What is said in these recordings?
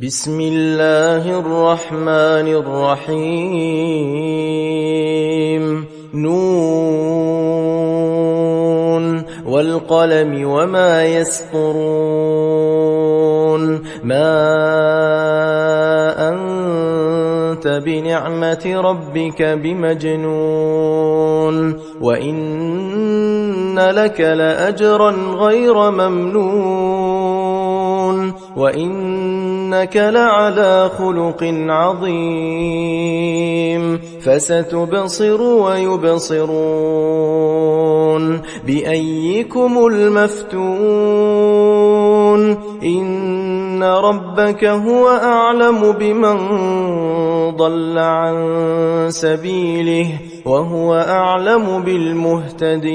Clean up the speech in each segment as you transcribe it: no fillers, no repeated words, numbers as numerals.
بسم الله الرحمن الرحيم نون والقلم وما يسطرون ما أنت بنعمة ربك بمجنون وإن لك لأجرا غير ممنون وإنك لعلى خلق عظيم فستبصر ويبصرون بأيكم المفتون إن ربك هو أعلم بمن ضل عن سبيله وهو أعلم بالمهتدين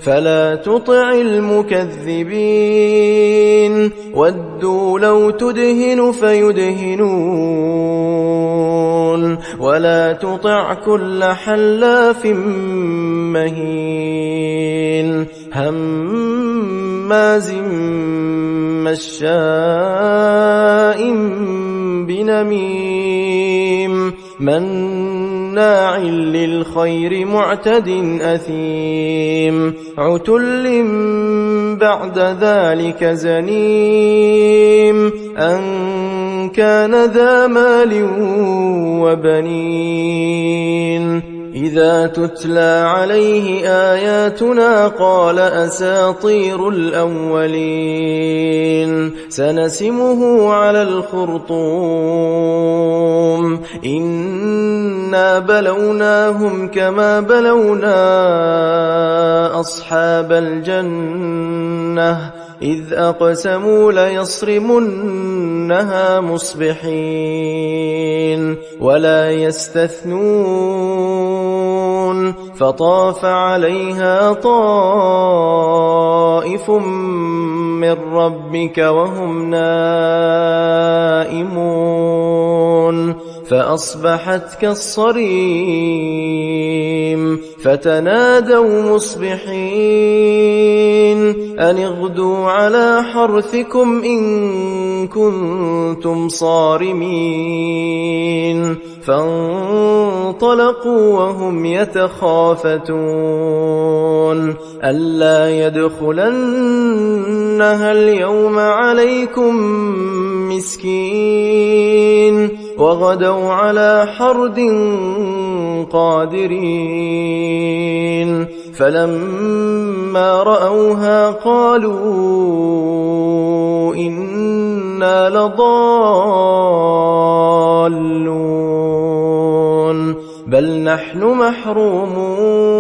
فلا تطع المكذبين ودوا لو تدهن فيدهنون ولا تطع كل حلاف مهين هماز مشاء بنميم مناع للخير معتد أثيم عتل بعد ذلك زنيم أن كان ذا مال وبنين إذا تتلى عليه آياتنا قال أساطير الأولين سنسمه على الخرطوم إنا بلوناهم كما بلونا أصحاب الجنة إذ أقسموا ليصرمنها مصبحين ولا يستثنون فطاف عليها طائف من ربك وهم نائمون فأصبحت كالصريم فتنادوا مصبحين أن اغدوا على حرثكم إن كنتم صارمين فانطلقوا وهم يتخافتون ألا يدخلنها اليوم عليكم مسكين وغدوا على حرد قادرين فلما رأوها قالوا إنا لضالون بل نحن محرومون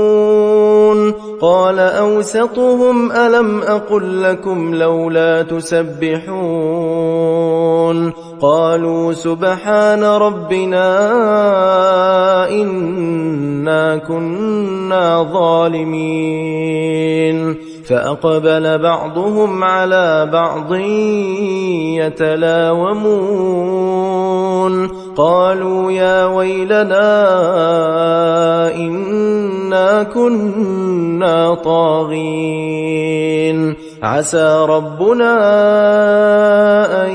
قال أوسطهم ألم أقل لكم لولا تسبحون قالوا سبحان ربنا إنا كنا ظالمين فأقبل بعضهم على بعض يتلاومون قالوا يا ويلنا إنا كنا طاغين عسى ربنا أن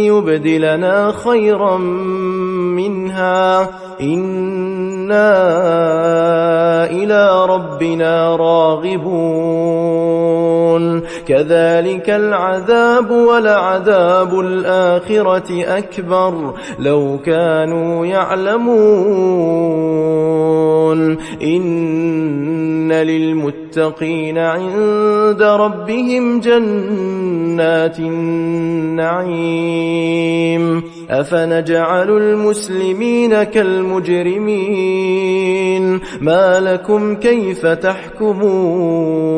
يبدلنا خيرا منها إنا إلى ربنا راغبون كذلك العذاب ولعذاب الآخرة أكبر لو كانوا يعلمون إن للمتقين عند ربهم جنات النعيم أفنجعل المسلمين كالمجرمين ما لكم كيف تحكمون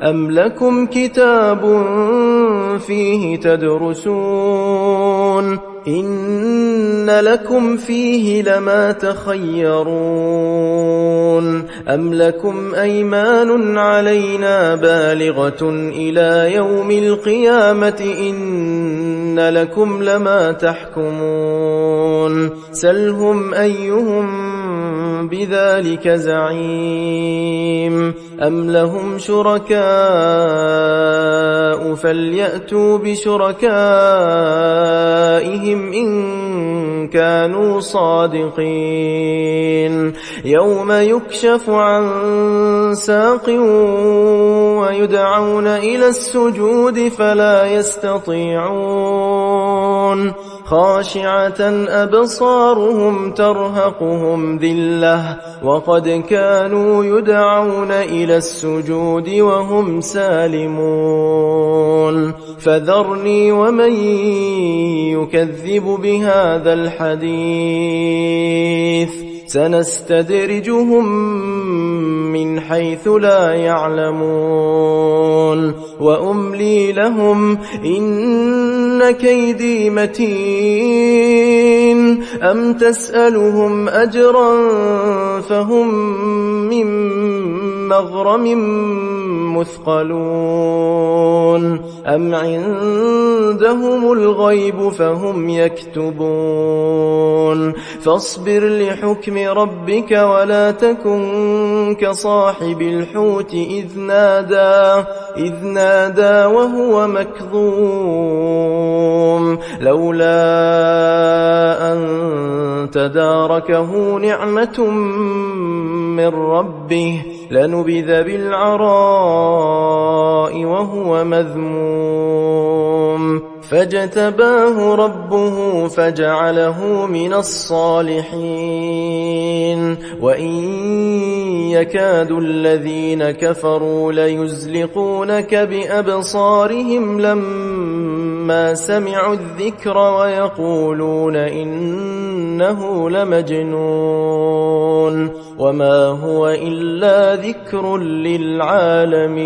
أم لكم كتاب فيه تدرسون إن لكم فيه لما تخيرون أم لكم أيمان علينا بالغة إلى يوم القيامة إن لكم لما تحكمون سلهم أيهم بذلك زعيم أم لهم شركاء شُرَكَاءُ فَلْيَأْتُوا بِشُرَكَائِهِمْ إِن كانوا صادقين يوم يكشف عن ساق ويدعون إلى السجود فلا يستطيعون خاشعة أبصارهم ترهقهم ذلة وقد كانوا يدعون إلى السجود وهم سالمون فذرني ومن يكذب بهذا الحديث سنستدرجهم من حيث لا يعلمون وأملي لهم إن كيدي متين أم تسألهم أجرا فهم من مغرم مثقلون أم عندهم الغيب فهم يكتبون فاصبر لحكم ربك ولا تكن كصاحب الحوت إذ نادى وهو مكظوم لولا أن تداركه نعمة من ربه لنبذ بالعراء وهو مذموم فاجتباه ربه فجعله من الصالحين وإن يكاد الذين كفروا ليزلقونك بأبصارهم لما سمعوا الذكر ويقولون إنه لمجنون وما هو إلا ذكر للعالمين